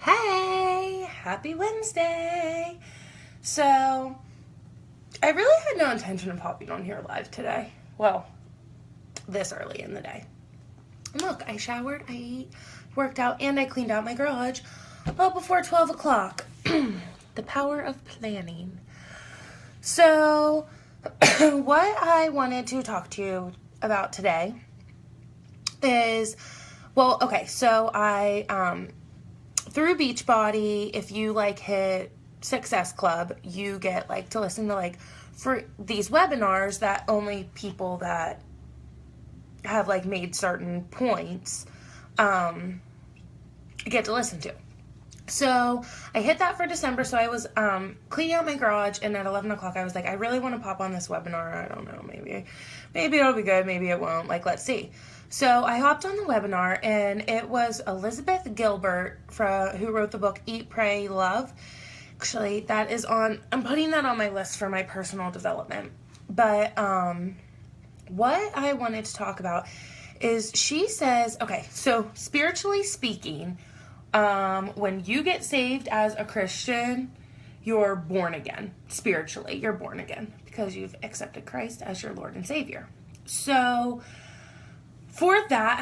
Hey, happy Wednesday. So, I really had no intention of popping on here live today. Well, this early in the day. Look, I showered, I ate, worked out, and I cleaned out my garage all before 12 o'clock. The power of planning. So, what I wanted to talk to you about today is, so I, through Beachbody, if you hit Success Club, you get to listen to for these webinars that only people that have made certain points get to listen to. So I hit that for December. So I was cleaning out my garage, and at 11 o'clock I was like, I really want to pop on this webinar. I don't know, maybe it'll be good, maybe it won't. Let's see. So I hopped on the webinar, and it was Elizabeth Gilbert who wrote the book Eat, Pray, Love. Actually, that is I'm putting that on my list for my personal development. But what I wanted to talk about is she says, okay, so spiritually speaking, when you get saved as a Christian, you're born again. Spiritually, you're born again because you've accepted Christ as your Lord and Savior. So for that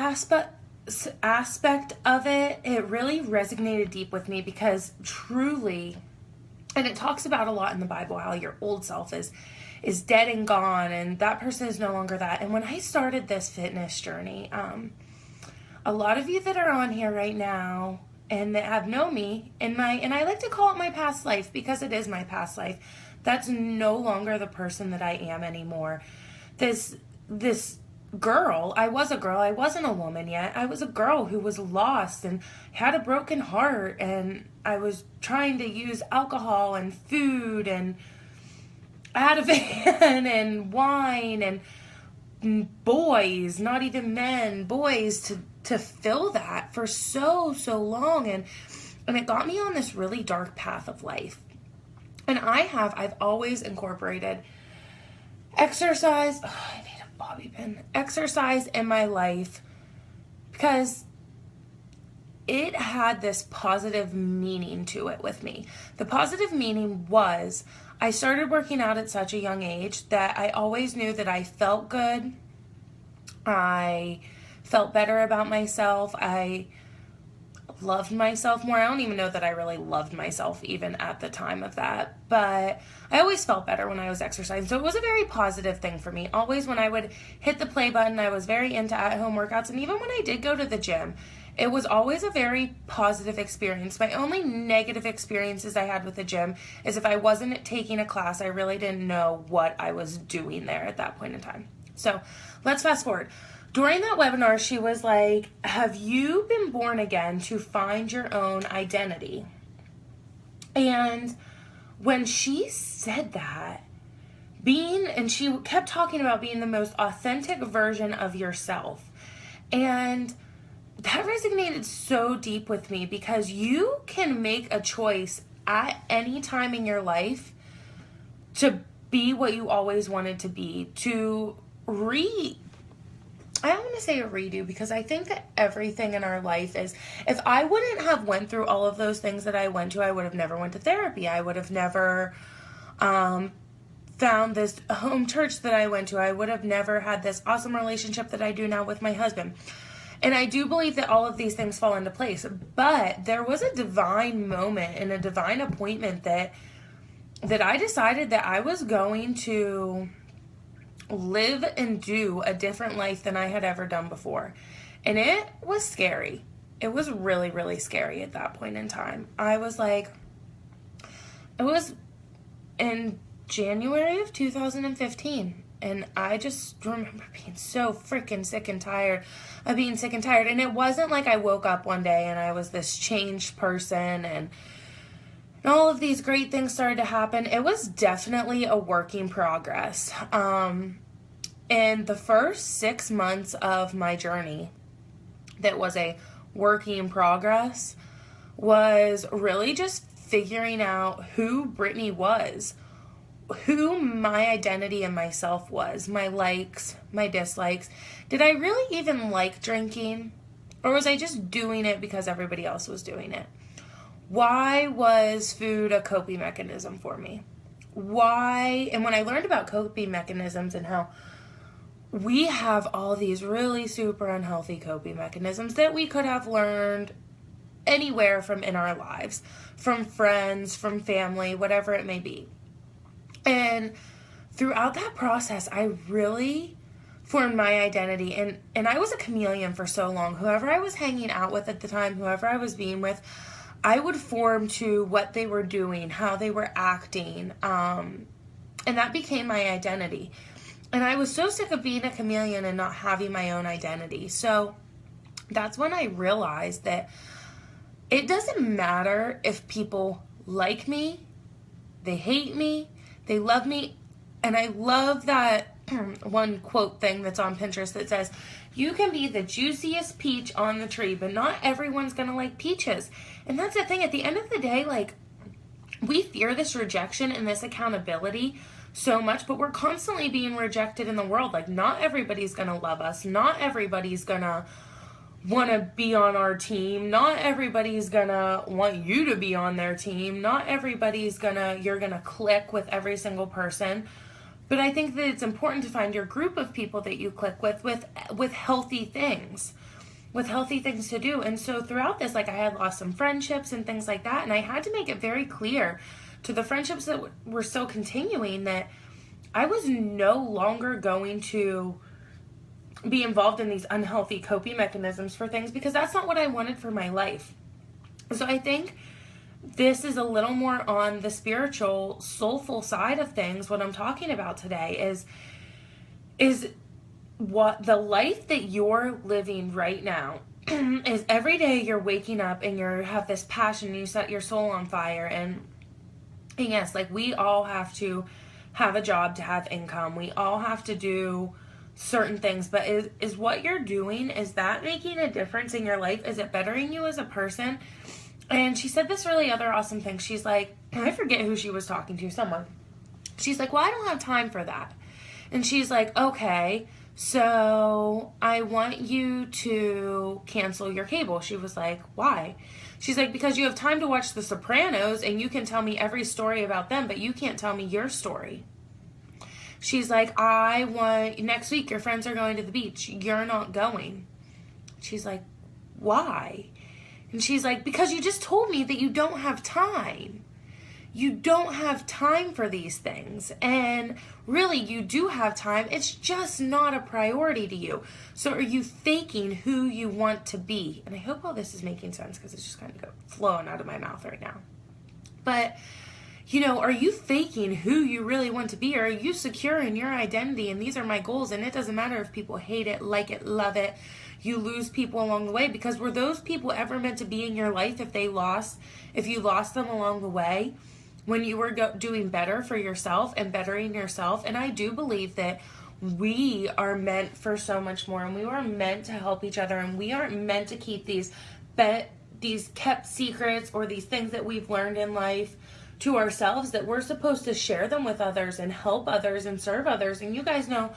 aspect of it, it really resonated deep with me because truly, and it talks about a lot in the Bible how your old self is dead and gone, and that person is no longer that. And when I started this fitness journey, a lot of you that are on here right now and that have known me and I like to call it my past life because it is my past life. That's no longer the person that I am anymore. This girl, I was a girl, I wasn't a woman yet. I was a girl who was lost and had a broken heart, and I was trying to use alcohol and food and Ativan and wine and boys, not even men, boys to fill that for so long, and it got me on this really dark path of life. And I've always incorporated exercise. Oh, I need a bobby pin. Exercise in my life because it had this positive meaning to it with me. The positive meaning was I started working out at such a young age that I always knew that I felt good. I felt better about myself. I loved myself more. I don't even know that I really loved myself even at the time of that, but I always felt better when I was exercising. So it was a very positive thing for me. Always when I would hit the play button, I was very into at-home workouts. And even when I did go to the gym, it was always a very positive experience. My only negative experiences I had with the gym is if I wasn't taking a class, I really didn't know what I was doing there at that point in time. So let's fast forward. During that webinar, she was like, have you been born again to find your own identity? And when she said that, and she kept talking about being the most authentic version of yourself. And that resonated so deep with me because you can make a choice at any time in your life to be what you always wanted to be, I don't want to say a redo because I think that everything in our life is, if I wouldn't have went through all of those things that I went to, I would have never went to therapy. I would have never found this home church that I went to. I would have never had this awesome relationship that I do now with my husband. And I do believe that all of these things fall into place. But there was a divine moment and a divine appointment that I decided that I was going to live and do a different life than I had ever done before. And it was scary. It was really, really scary at that point in time. It was in January of 2015. And I just remember being so freaking sick and tired of being sick and tired. And it wasn't like I woke up one day and I was this changed person and all of these great things started to happen. It was definitely a work in progress. In the first 6 months of my journey, that was a work in progress, was really just figuring out who Brittany was, who my identity and myself was, my likes, my dislikes. Did I really even like drinking? Or was I just doing it because everybody else was doing it? why was food a coping mechanism for me? Why? And when I learned about coping mechanisms and how we have all these really super unhealthy coping mechanisms that we could have learned anywhere from in our lives, from friends, from family, whatever it may be. And throughout that process, I really formed my identity. And I was a chameleon for so long. Whoever I was hanging out with at the time, whoever I was being with, I would form to what they were doing, how they were acting. And that became my identity. And I was so sick of being a chameleon and not having my own identity. So that's when I realized that it doesn't matter if people like me, they hate me, they love me. And I love that one quote thing that's on Pinterest that says, you can be the juiciest peach on the tree, but not everyone's going to like peaches. And that's the thing. At the end of the day, like, we fear this rejection and this accountability so much, but we're constantly being rejected in the world. Like, not everybody's going to love us. Not everybody's going to want to be on our team. Not everybody's going to want you to be on their team. Not everybody's you're going to click with every single person. But I think that it's important to find your group of people that you click with healthy things, with healthy things to do. And so throughout this, like, I had lost some friendships and things like that. And I had to make it very clear to the friendships that were still continuing that I was no longer going to be involved in these unhealthy coping mechanisms for things, because that's not what I wanted for my life. So I think this is a little more on the spiritual, soulful side of things. What I'm talking about today is what the life that you're living right now is. Every day you're waking up and you have this passion, you set your soul on fire. And yes, like, we all have to have a job to have income. We all have to do certain things, but is what you're doing, is that making a difference in your life? Is it bettering you as a person? And she said this really other awesome thing. She's like, I forget who she was talking to, someone. She's like, well, I don't have time for that. And she's like, okay, so I want you to cancel your cable. She was like, why? She's like, because you have time to watch The Sopranos and you can tell me every story about them, but you can't tell me your story. She's like, next week your friends are going to the beach. You're not going. She's like, why? And she's like, because you just told me that you don't have time. You don't have time for these things. And really, you do have time. It's just not a priority to you. So are you faking who you want to be? And I hope all this is making sense, because it's just kind of flowing out of my mouth right now. But, are you faking who you really want to be? Or are you secure in your identity? And these are my goals. And it doesn't matter if people hate it, like it, love it. You lose people along the way, because were those people ever meant to be in your life if you lost them along the way when you were doing better for yourself and bettering yourself? And I do believe that we are meant for so much more, and we are meant to help each other, and we aren't meant to keep these kept secrets or these things that we've learned in life to ourselves, that we're supposed to share them with others and help others and serve others. And you guys know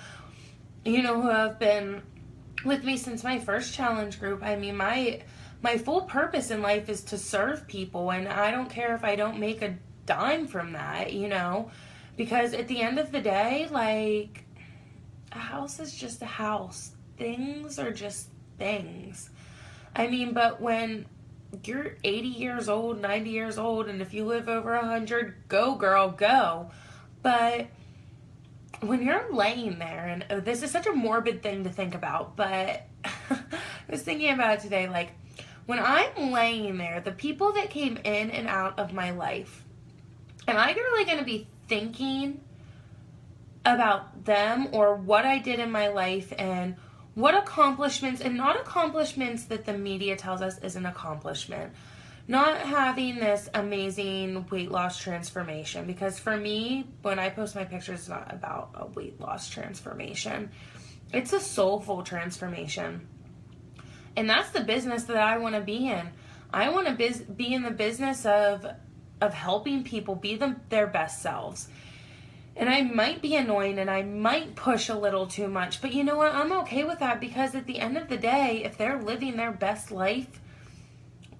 who have been with me since my first challenge group. I mean, my full purpose in life is to serve people, and I don't care if I don't make a dime from that, because at the end of the day, like, a house is just a house. Things are just things. I mean, but when you're 80 years old, 90 years old, and if you live over 100, go girl, go. But when you're laying there, and this is such a morbid thing to think about, but I was thinking about it today, like, when I'm laying there, the people that came in and out of my life, am I really going to be thinking about them or what I did in my life and what accomplishments, and not accomplishments that the media tells us is an accomplishment. Not having this amazing weight loss transformation, because for me, when I post my pictures, it's not about a weight loss transformation. It's a soulful transformation. And that's the business that I want to be in. I want to be in the business of helping people be their best selves. And I might be annoying and I might push a little too much, but you know what? I'm okay with that, because at the end of the day, if they're living their best life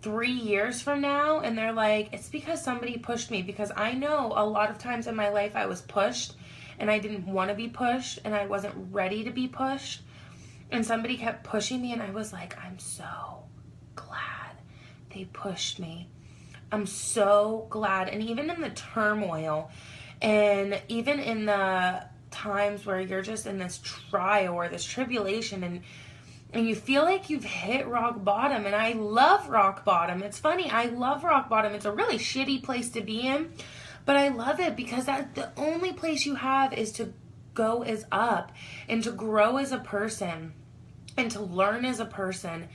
3 years from now and they're like, it's because somebody pushed me. Because I know a lot of times in my life I was pushed and I didn't want to be pushed and I wasn't ready to be pushed. And somebody kept pushing me and I was like, I'm so glad they pushed me. I'm so glad. And even in the turmoil and even in the times where you're just in this trial or this tribulation and you feel like you've hit rock bottom. And I love rock bottom. It's funny. I love rock bottom. It's a really shitty place to be in, but I love it because that's the only place you have is to go is up and to grow as a person and to learn as a person.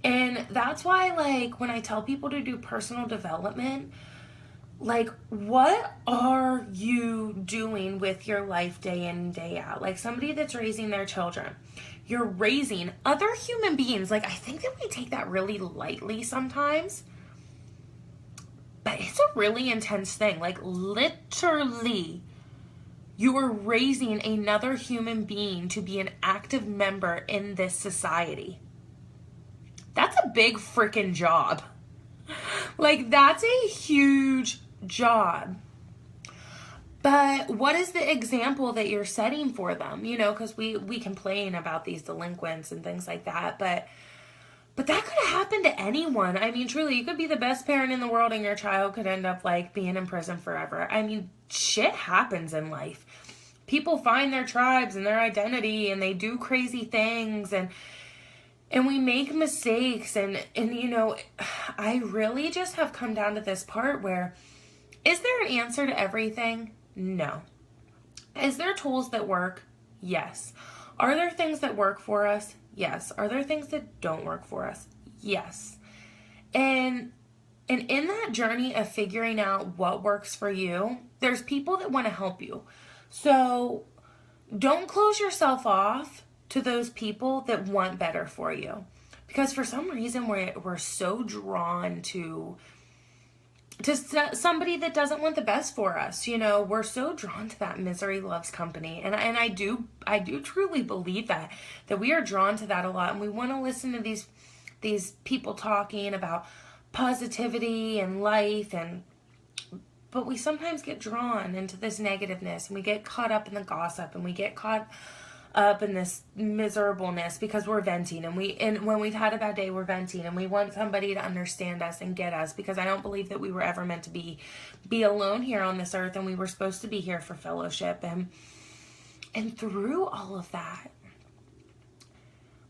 And that's why, like, when I tell people to do personal development, like, what are you doing with your life day in and day out? Like, somebody that's raising their children, you're raising other human beings. Like, I think that we take that really lightly sometimes, but it's a really intense thing. Like, literally, you are raising another human being to be an active member in this society. That's a big freaking job. Like, that's a huge job. But what is the example that you're setting for them? You know, because we complain about these delinquents and things like that. But that could happen to anyone. I mean, truly, you could be the best parent in the world and your child could end up, like, being in prison forever. I mean, shit happens in life. People find their tribes and their identity and they do crazy things and we make mistakes and you know, I really just have come down to this part where, is there an answer to everything? No. Is there tools that work? Yes. Are there things that work for us? Yes. Are there things that don't work for us? Yes. And in that journey of figuring out what works for you, there's people that want to help you. So don't close yourself off to those people that want better for you. Because for some reason we're so drawn to somebody that doesn't want the best for us. You know, we're so drawn to that misery loves company. And I do truly believe that we are drawn to that a lot. And we want to listen to these people talking about positivity and life but we sometimes get drawn into this negativeness and we get caught up in the gossip and we get caught up in this miserableness because we're venting and when we've had a bad day, we're venting and we want somebody to understand us and get us, because I don't believe that we were ever meant to be alone here on this earth, and we were supposed to be here for fellowship. And through all of that,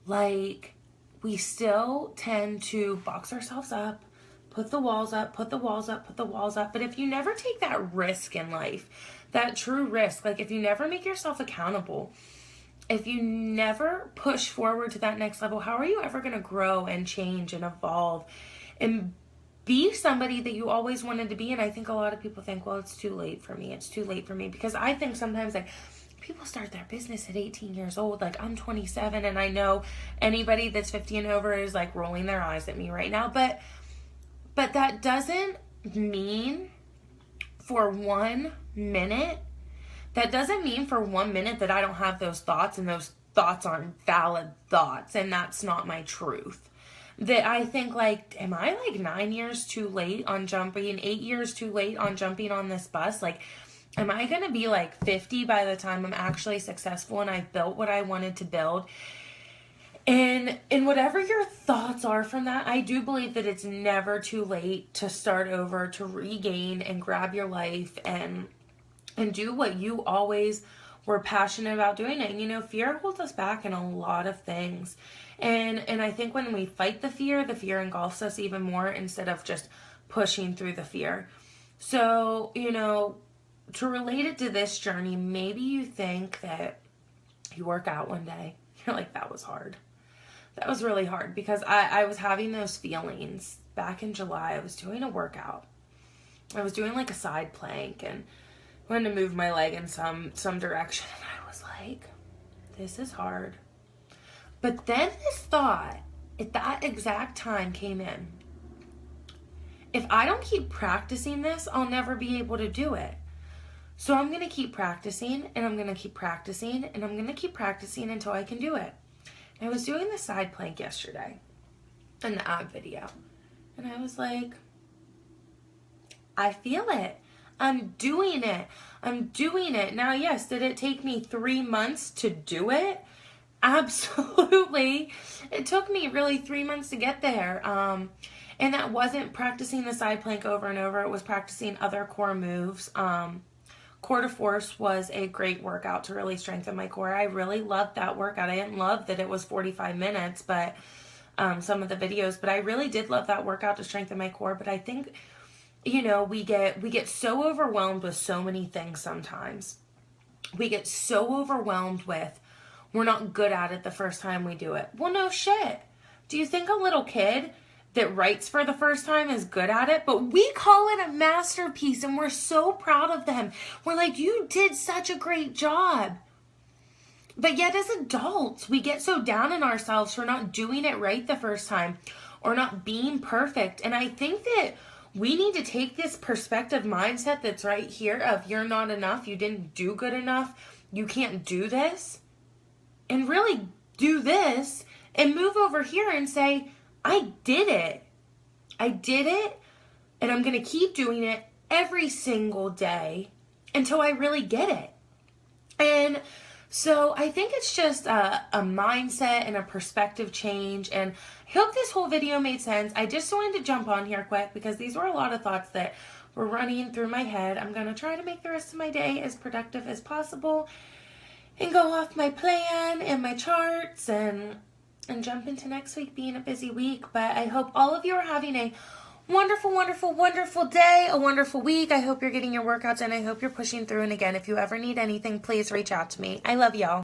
like, we still tend to box ourselves up, put the walls up, put the walls up, put the walls up. But if you never take that risk in life, that true risk, like if you never make yourself accountable, if you never push forward to that next level, how are you ever going to grow and change and evolve and be somebody that you always wanted to be? And I think a lot of people think, well, it's too late for me. It's too late for me. Because I think sometimes, like, people start their business at 18 years old. Like, I'm 27, and I know anybody that's 50 and over is, like, rolling their eyes at me right now. But that doesn't mean for 1 minute, that doesn't mean for 1 minute that I don't have those thoughts and those thoughts aren't valid thoughts and that's not my truth. That I think, like, am I like 9 years too late on jumping, 8 years too late on jumping on this bus? Like, am I going to be like 50 by the time I'm actually successful and I've built what I wanted to build? And whatever your thoughts are from that, I do believe that it's never too late to start over, to regain and grab your life and do what you always were passionate about doing. And, you know, fear holds us back in a lot of things. And I think when we fight the fear engulfs us even more instead of just pushing through the fear. So, you know, to relate it to this journey, maybe you think that you work out one day. You're like, that was hard. That was really hard, because I was having those feelings back in July. I was doing a workout. I was doing like a side plank and wanted to move my leg in some direction. And I was like, this is hard. But then this thought at that exact time came in. If I don't keep practicing this, I'll never be able to do it. So I'm going to keep practicing, and I'm going to keep practicing, and I'm going to keep practicing until I can do it. And I was doing the side plank yesterday in the ab video. And I was like, I feel it. I'm doing it. I'm doing it. Now, yes, did it take me 3 months to do it? Absolutely. It took me really 3 months to get there. And that wasn't practicing the side plank over and over. It was practicing other core moves. Core to Force was a great workout to really strengthen my core. I really loved that workout. I didn't love that it was 45 minutes, but some of the videos, but I really did love that workout to strengthen my core. But I think, you know, we get so overwhelmed with so many things sometimes. We get so overwhelmed with, we're not good at it the first time we do it. Well, no shit. Do you think a little kid that writes for the first time is good at it? But we call it a masterpiece and we're so proud of them. We're like, you did such a great job. But yet as adults, we get so down on ourselves for not doing it right the first time or not being perfect. And I think that we need to take this perspective mindset that's right here of you're not enough, you didn't do good enough, you can't do this, and really do this and move over here and say, I did it. I did it, and I'm going to keep doing it every single day until I really get it. And so I think it's just a mindset and a perspective change, and I hope this whole video made sense. I just wanted to jump on here quick because these were a lot of thoughts that were running through my head. I'm going to try to make the rest of my day as productive as possible and go off my plan and my charts and jump into next week being a busy week. But I hope all of you are having a wonderful, wonderful, wonderful day, a wonderful week. I hope you're getting your workouts and I hope you're pushing through. And again, if you ever need anything, please reach out to me. I love y'all.